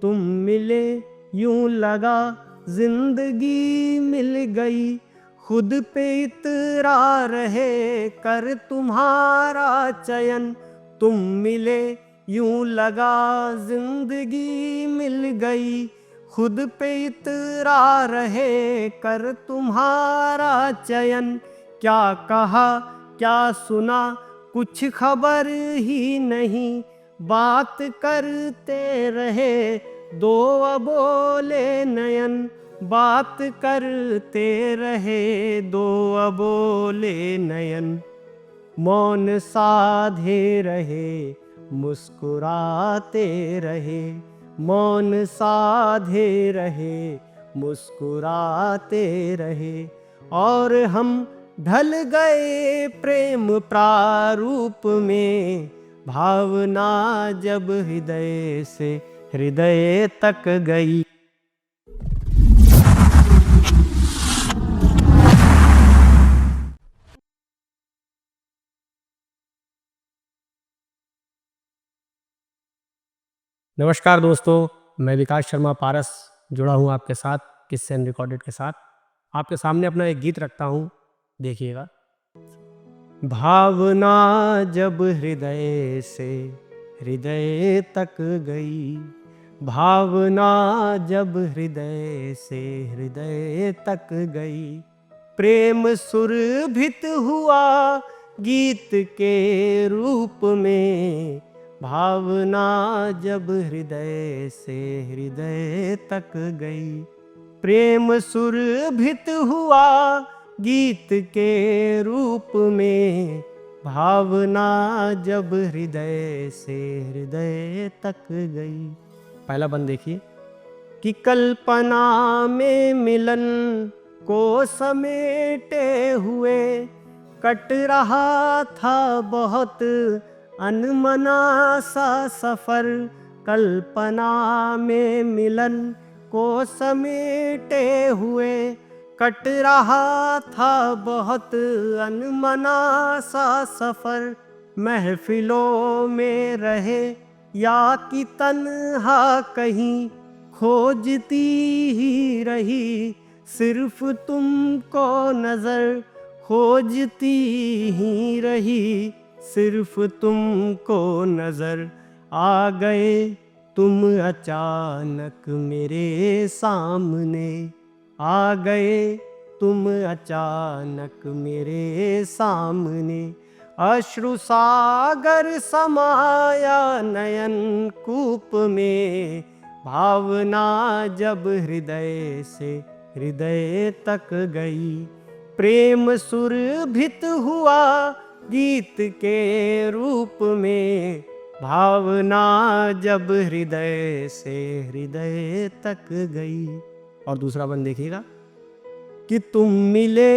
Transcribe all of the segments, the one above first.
तुम मिले यूं लगा जिंदगी मिल गई, खुद पे इतरार है कर तुम्हारा चयन। तुम मिले यूं लगा जिंदगी मिल गई, खुद पे इतरार है कर तुम्हारा चयन। क्या कहा क्या सुना कुछ खबर ही नहीं, बात करते रहे दो अबोले नयन। बात करते रहे दो अबोले नयन। मौन साधे रहे मुस्कुराते रहे, मौन साधे रहे मुस्कुराते रहे। और हम ढल गए प्रेम प्रारूप में, भावना जब हृदय से हृदय तक गई। नमस्कार दोस्तों, मैं विकास शर्मा पारस जुड़ा हूँ आपके साथ किस्से अनरिकॉर्डेड के साथ। आपके सामने अपना एक गीत रखता हूँ, देखिएगा। भावना जब हृदय से हृदय तक गई, भावना जब हृदय से हृदय तक गई, प्रेम सुरभित हुआ गीत के रूप में। भावना जब हृदय से हृदय तक गई, प्रेम सुरभित हुआ गीत के रूप में। भावना जब हृदय से हृदय तक गई। पहला बंद देखिए कि कल्पना में मिलन को समेटे हुए कट रहा था बहुत अनमना सा सफर। कल्पना में मिलन को समेटे हुए कट रहा था बहुत अनमना सा सफर। महफिलों में रहे या कि तन्हा कहीं, खोजती ही रही सिर्फ तुमको नजर, खोजती ही रही सिर्फ तुमको नजर। आ गए तुम अचानक मेरे सामने, आ गए तुम अचानक मेरे सामने। अश्रु सागर समाया नयन कूप में, भावना जब हृदय से हृदय तक गई, प्रेम सुरभित हुआ गीत के रूप में। भावना जब हृदय से हृदय तक गई। और दूसरा बंद देखिएगा कि तुम मिले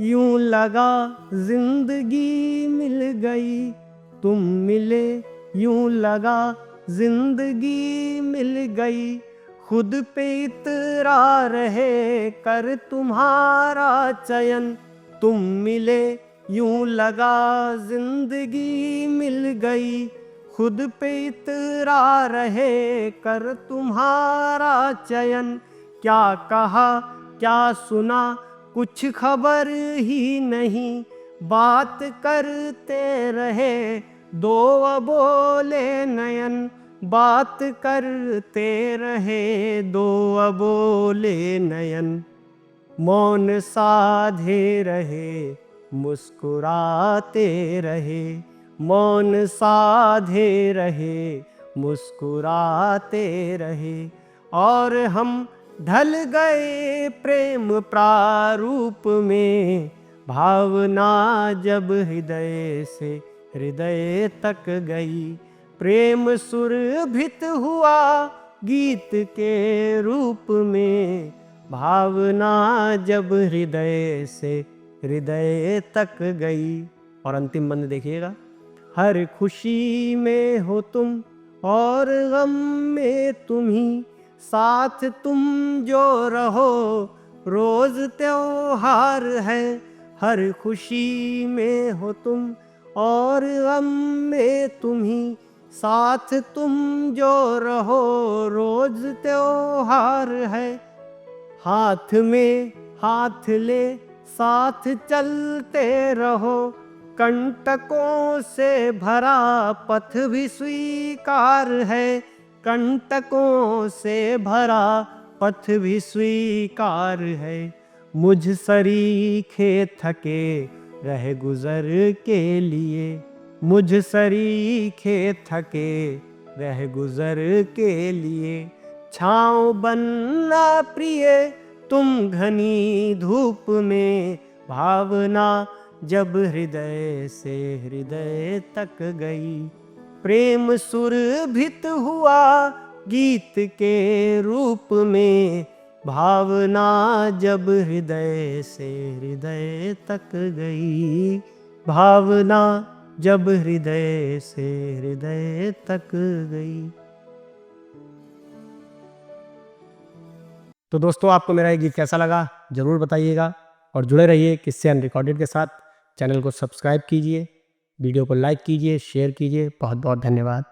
यूं लगा जिंदगी मिल गई, तुम मिले यूं लगा जिंदगी मिल गई, खुद पे इतरार है कर तुम्हारा चयन। तुम मिले यूं लगा जिंदगी मिल गई, खुद पे इतरार है कर तुम्हारा चयन। क्या कहा क्या सुना कुछ खबर ही नहीं, बात करते रहे दो अबोले नयन। बात करते रहे दो अबोले नयन। मौन साधे रहे मुस्कुराते रहे, मौन साधे रहे मुस्कुराते रहे। और हम ढल गए प्रेम प्रारूप में, भावना जब हृदय से हृदय तक गई, प्रेम सुरभित हुआ गीत के रूप में। भावना जब हृदय से हृदय तक गई। और अंतिम बंद देखिएगा। हर खुशी में हो तुम और गम में तुम ही, साथ तुम जो रहो रोज त्योहार है। हर खुशी में हो तुम और गम में तुम ही, साथ तुम जो रहो रोज त्योहार है। हाथ में हाथ ले साथ चलते रहो, कंटकों से भरा पथ भी स्वीकार है। कंटकों से भरा पथ भी स्वीकार है। मुझ सरीखे थके रह गुजर के लिए, मुझ सरीखे थके रह गुजर के लिए। छाँव बनना प्रिय तुम घनी धूप में, भावना जब हृदय से हृदय तक गई। प्रेम सुरभित हुआ गीत के रूप में, भावना जब हृदय से हृदय तक गई। भावना जब हृदय से हृदय तक गई। तो दोस्तों, आपको मेरा ये गीत कैसा लगा ज़रूर बताइएगा और जुड़े रहिए किस्से अनरिकॉर्डेड के साथ। चैनल को सब्सक्राइब कीजिए, वीडियो को लाइक कीजिए, शेयर कीजिए। बहुत बहुत धन्यवाद।